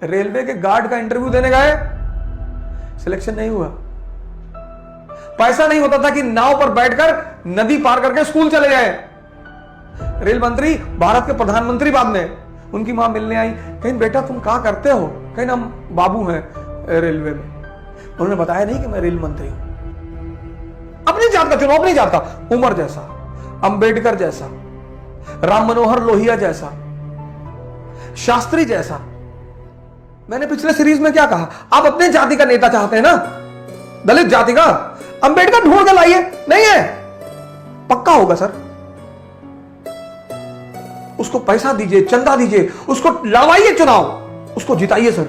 Railway के guard का interview देने गए, सिलेक्शन नहीं हुआ। पैसा नहीं होता था कि नाव पर बैठकर नदी पार करके स्कूल चले जाए। रेल मंत्री, भारत के प्रधानमंत्री बाद में, उनकी मां मिलने आई, कहीं बेटा तुम क्या करते हो? कहीं हम बाबू हैं रेलवे में। उन्होंने बताया नहीं कि मैं रेल मंत्री हूं। अपनी जात का चुनाव, अपनी जात का, उमर जैसा, अंबेडकर जैसा, राम मनोहर लोहिया जैसा, शास्त्री जैसा। मैंने पिछले सीरीज में क्या कहा, आप अपने जाति का नेता चाहते हैं ना, दलित जाति का, अंबेडकर ढूंढ के लाइए। नहीं है, पक्का होगा सर। उसको पैसा दीजिए, चंदा दीजिए, उसको लड़वाइए चुनाव, उसको जिताइए सर।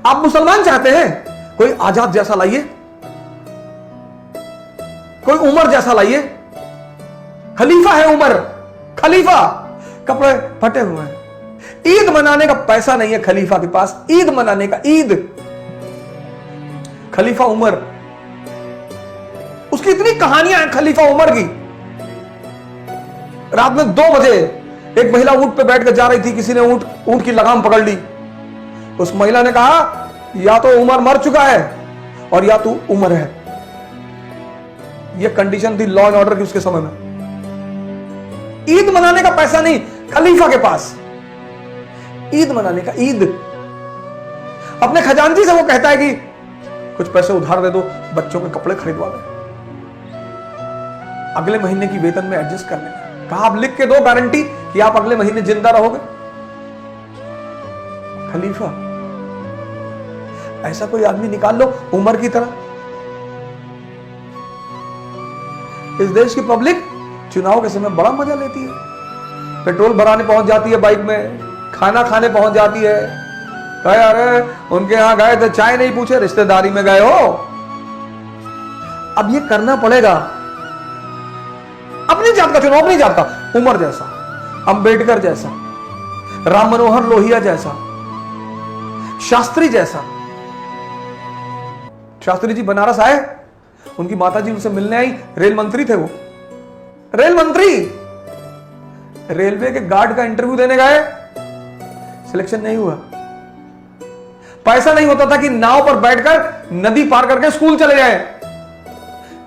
आप मुसलमान चाहते हैं, कोई आजाद जैसा लाइए, कोई उमर जैसा लाइए। खलीफा है उमर, खलीफा, कपड़े फटे हुए हैं। ईद मनाने का पैसा नहीं है खलीफा के पास, ईद मनाने का, ईद। खलीफा उमर, उसकी इतनी कहानियां हैं खलीफा उमर की। रात में 2 बजे एक महिला ऊंट पे बैठ कर जा रही थी, किसी ने ऊंट की लगाम पकड़ ली। उस महिला ने कहा, या तो उमर मर चुका है और या तू उमर है। यह कंडीशन थी लॉ एंड ऑर्डर की उसके समय में। ईद मनाने का पैसा नहीं खलीफा के पास, ईद मनाने का, ईद। अपने खजांची से वो कहता है कि कुछ पैसे उधार दे दो, बच्चों के कपड़े खरीदवा दो, अगले महीने की वेतन में एडजस्ट कर लेंगे। कहा आप लिख के दो गारंटी कि आप अगले महीने जिंदा रहोगे। खलीफा, ऐसा कोई आदमी निकाल लो उमर की तरह। इस देश की पब्लिक चुनाव के समय बड़ा मजा लेती है। पेट्रोल भराने पहुंच जाती है बाइक में, खाना खाने पहुंच जाती है। कहे अरे उनके यहां गए थे, चाय नहीं पूछे, रिश्तेदारी में गए हो। अब ये करना पड़ेगा। अपनी जात का चुनाव, अपनी जात का, उमर जैसा, अंबेडकर जैसा, राम मनोहर लोहिया जैसा, शास्त्री जैसा। शास्त्री जी बनारस आए, उनकी माता जी उनसे मिलने आई, रेल मंत्री थे वो, रेल मंत्री। रेलवे के गार्ड का इंटरव्यू देने गए, सिलेक्शन नहीं हुआ। पैसा नहीं होता था कि नाव पर बैठकर नदी पार करके स्कूल चले जाए।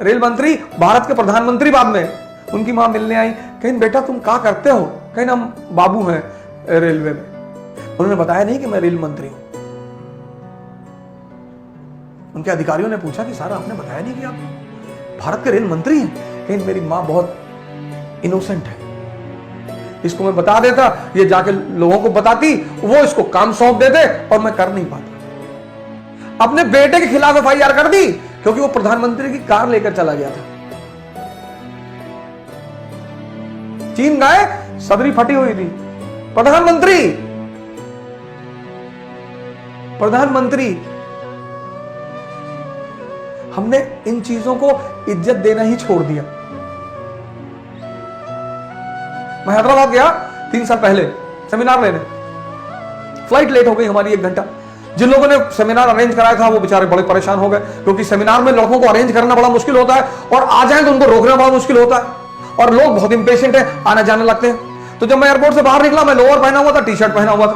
रेल मंत्री, भारत के प्रधानमंत्री बाद में, उनकी मां मिलने आई, कहीं बेटा तुम क्या करते हो? कहीं हम बाबू हैं रेलवे में। उन्होंने बताया नहीं कि मैं रेल मंत्री हूं। उनके अधिकारियों ने पूछा कि सारा आपने बताया नहीं कि आप भारत के रेल मंत्री हैं। कहीं मेरी मां बहुत इनोसेंट है, इसको मैं बता देता, ये जाके लोगों को बताती, वो इसको काम सौंप देते और मैं कर नहीं पाता। अपने बेटे के खिलाफ FIR कर दी क्योंकि वो प्रधानमंत्री की कार लेकर चला गया था। चीन गए, सदरी फटी हुई थी। प्रधानमंत्री, हमने इन चीजों को इज्जत देना ही छोड़ दिया। मैं हैदराबाद गया 3 साल पहले सेमिनार लेने, फ्लाइट लेट हो गई हमारी 1 घंटा। जिन लोगों ने सेमिनार अरेंज कराया था वो बेचारे बड़े परेशान हो गए, क्योंकि सेमिनार में लड़कों को अरेंज करना बड़ा मुश्किल होता है और आ जाए तो उनको रोकना बड़ा मुश्किल होता है, और लोग बहुत इंपेशेंट है, आने जाने लगते हैं। तो जब मैं एयरपोर्ट से बाहर निकला, मैं लोअर पहना हुआ था, टी-शर्ट पहना हुआ था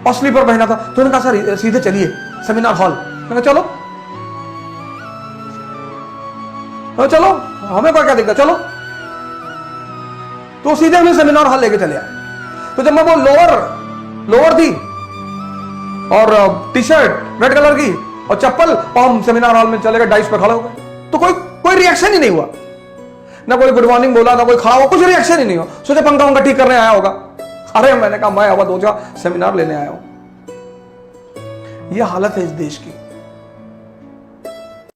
और स्लीपर पहना था। तो उन्होंने कहा सर सीधे चलिए सेमिनार हॉल। मैंने कहा चलो, हमें क्या दिक्कत, चलो। तो सीधे हमें सेमिनार हॉल लेके चले आए। तो जब मैं वो लोअर थी और टी-शर्ट रेड कलर की और चप्पल, और हम सेमिनार हॉल में चले गए, डाइस पे खड़े हो गए। तो कोई रिएक्शन ही नहीं हुआ, ना कोई गुड मॉर्निंग बोला, ना कोई खड़ा हुआ, कुछ रिएक्शन ही नहीं हुआ। सोचे पंखा वंखा ठीक करने आया होगा। अरे मैंने कहा मैं आवाज हो जा, सेमिनार लेने आया हूं। यह हालत है इस देश की।